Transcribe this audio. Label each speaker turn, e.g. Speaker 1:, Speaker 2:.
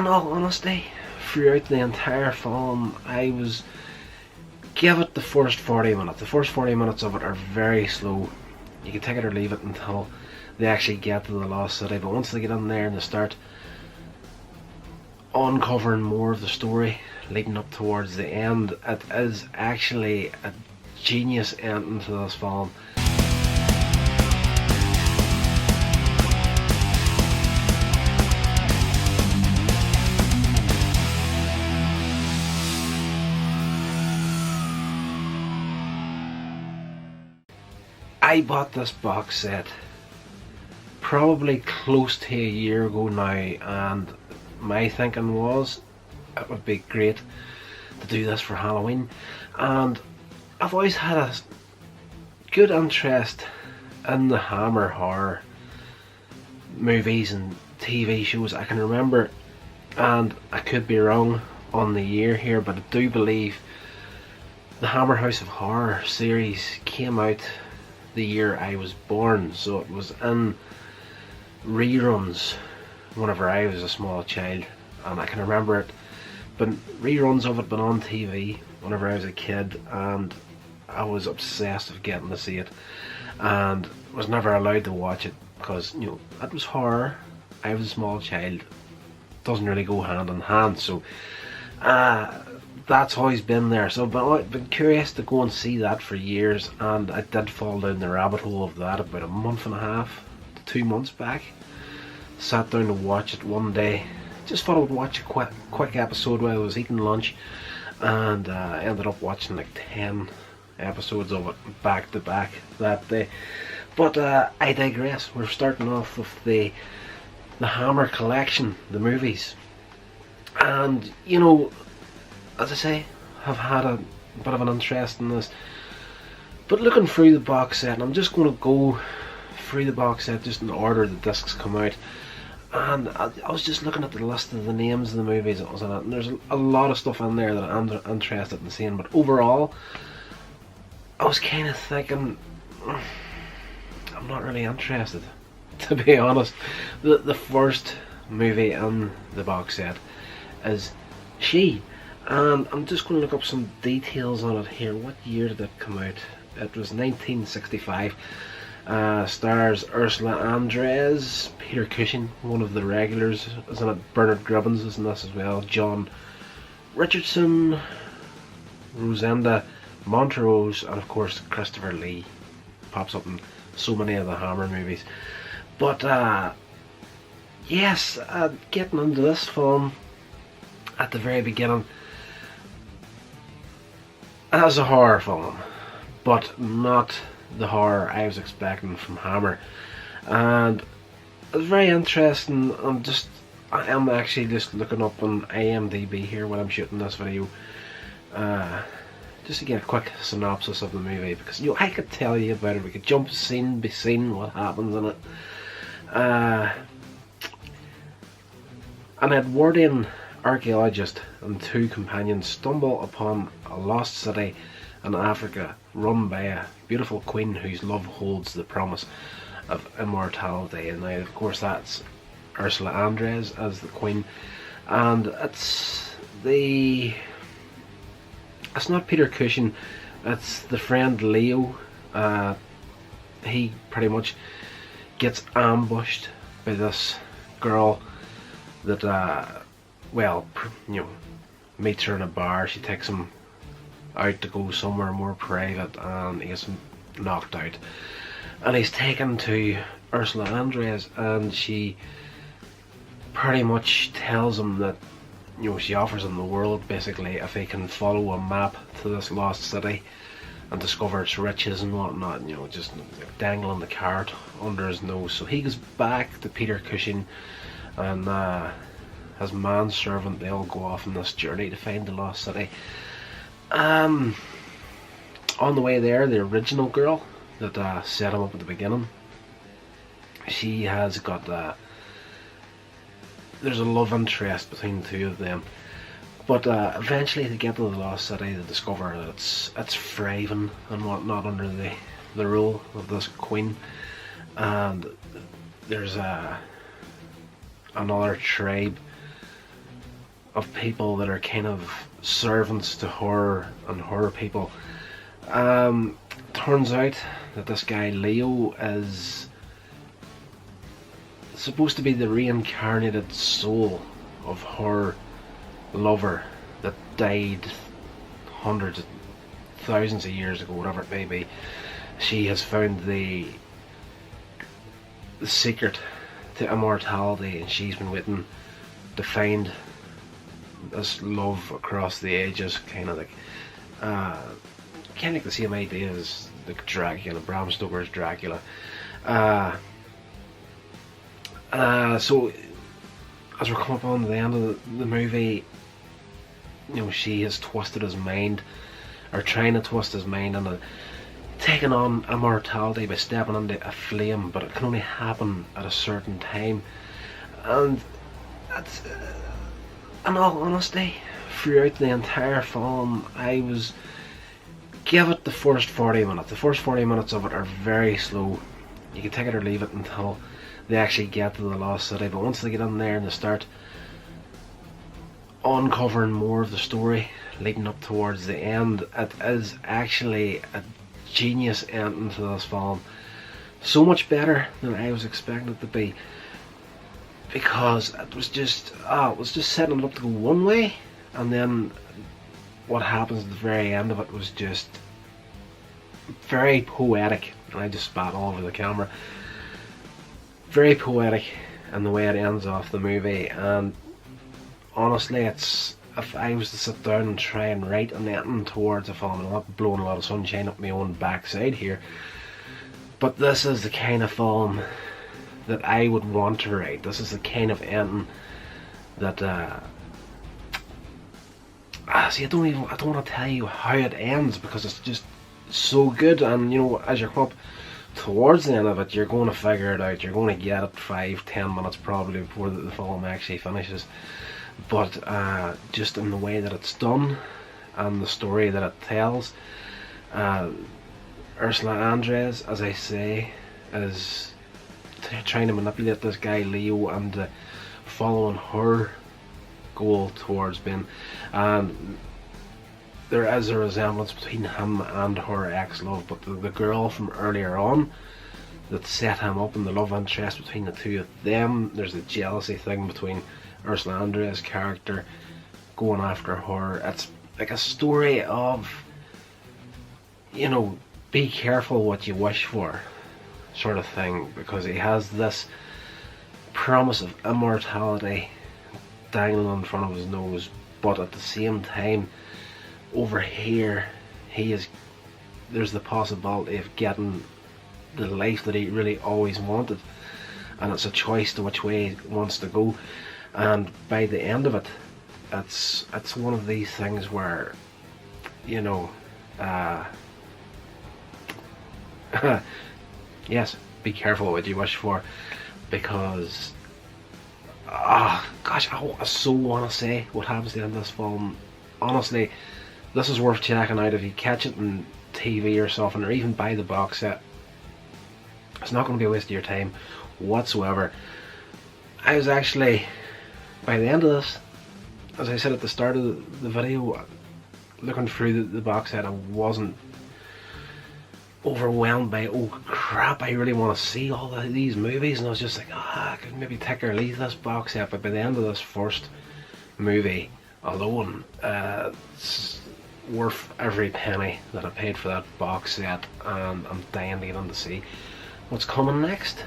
Speaker 1: in all honesty, throughout the entire film, give it the first 40 minutes. The first 40 minutes of it are very slow. You can take it or leave it until they actually get to the lost city, but once they get in there and they start uncovering more of the story leading up towards the end, it is actually a genius ending to this film. I bought this box set probably close to a year ago now, and my thinking was it would be great to do this for Halloween, and I've always had a good interest in the Hammer horror movies and TV shows. I can remember, and I could be wrong on the year here, but I do believe the Hammer House of Horror series came out the year I was born, so it was in reruns whenever I was a small child, and I can remember it, but reruns of it been on TV whenever I was a kid, and I was obsessed with getting to see it, and was never allowed to watch it because, you know, it was horror. I was a small child, doesn't really go hand in hand, so that's always been there. So I've been curious to go and see that for years, and I did fall down the rabbit hole of that about a month and a half to 2 months back. Sat down to watch it one day, just thought I would watch a quick episode while I was eating lunch, and I ended up watching like 10 episodes of it back to back that day. But I digress. We're starting off with the Hammer collection, the movies, and you know, as I say, have had a bit of an interest in this. But looking through the box set, and I'm just going to go through the box set just in order the discs come out. And I was just looking at the list of the names of the movies that was in it, and there's a lot of stuff in there that I'm interested in seeing. But overall, I was kind of thinking, I'm not really interested, to be honest. The first movie in the box set is She. And I'm just going to look up some details on it here. What year did it come out? It was 1965. Stars Ursula Andress, Peter Cushing, one of the regulars, is in it. Bernard Cribbins is in this as well. John Richardson, Rosenda, Monteros, and of course Christopher Lee pops up in so many of the Hammer movies. But yes, getting into this film at the very beginning, as a horror film, but not the horror I was expecting from Hammer, and it was very interesting. I am actually just looking up on IMDb here when I'm shooting this video, just to get a quick synopsis of the movie, because you know, I could tell you about it. We could jump scene by scene what happens in it. An Edwardian archaeologist and 2 companions stumble upon a lost city in Africa run by a beautiful queen whose love holds the promise of immortality. And now, of course, that's Ursula Andress as the queen, and it's not Peter Cushing, it's the friend Leo. He pretty much gets ambushed by this girl that well, you know, meets her in a bar. She takes him out to go somewhere more private, and he gets knocked out. And he's taken to Ursula Andress, and she pretty much tells him that, you know, she offers him the world basically if he can follow a map to this lost city and discover its riches and whatnot. And, you know, just dangling the carrot under his nose. So he goes back to Peter Cushing, and his manservant, they all go off on this journey to find the lost city. On the way there, the original girl that set him up at the beginning, she has got there's a love interest between the 2 of them, but eventually they get to the lost city. They discover that it's thriving and whatnot under the rule of this queen, and there's another tribe of people that are kind of servants to her and her people. Turns out that this guy Leo is supposed to be the reincarnated soul of her lover that died hundreds of thousands of years ago, whatever it may be. She has found the secret to immortality, and she's been waiting to find this love across the ages, kind of like the same idea as the Dracula, Bram Stoker's Dracula. So as we're coming up on the end of the movie, you know, she has twisted his mind, or trying to twist his mind, and taking on immortality by stepping into a flame, but it can only happen at a certain time. And that's, in all honesty, throughout the entire film, give it the first 40 minutes. The first 40 minutes of it are very slow. You can take it or leave it until they actually get to the lost city, but once they get in there and they start uncovering more of the story leading up towards the end, it is actually a genius ending to this film. So much better than I was expecting it to be, because it was just setting it up to go one way, and then what happens at the very end of it was just very poetic, and I just spat all over the camera. Very poetic in the way it ends off the movie, and honestly, if I was to sit down and try and write an ending towards a film, I'm not blowing a lot of sunshine up my own backside here, but this is the kind of film that I would want to write. This is the kind of ending that see, I don't want to tell you how it ends, because it's just so good. And you know, as you come up towards the end of it, you're going to figure it out. You're going to get it 5-10 minutes probably before the film actually finishes. But just in the way that it's done and the story that it tells, Ursula Andress, as I say, is trying to manipulate this guy Leo and following her goal towards being, and there is a resemblance between him and her ex-love, but the girl from earlier on that set him up, and the love interest between the two of them, there's a jealousy thing between Ursula Andress' character going after her. It's like a story of, you know, be careful what you wish for sort of thing, because he has this promise of immortality dangling in front of his nose, but at the same time, over here, there's the possibility of getting the life that he really always wanted, and it's a choice to which way he wants to go. And by the end of it, it's one of these things where, you know, yes, be careful what you wish for, because gosh, I so want to say what happens at the end of this film. Honestly, this is worth checking out if you catch it on TV or something, or even buy the box set. It's not going to be a waste of your time whatsoever. I was actually, by the end of this, as I said at the start of the video, looking through the box set, I wasn't overwhelmed by, oh crap, I really want to see all these movies, and I was just like, I could maybe take or leave this box set. But by the end of this first movie alone, it's worth every penny that I paid for that box set, and I'm dying to get on to see what's coming next.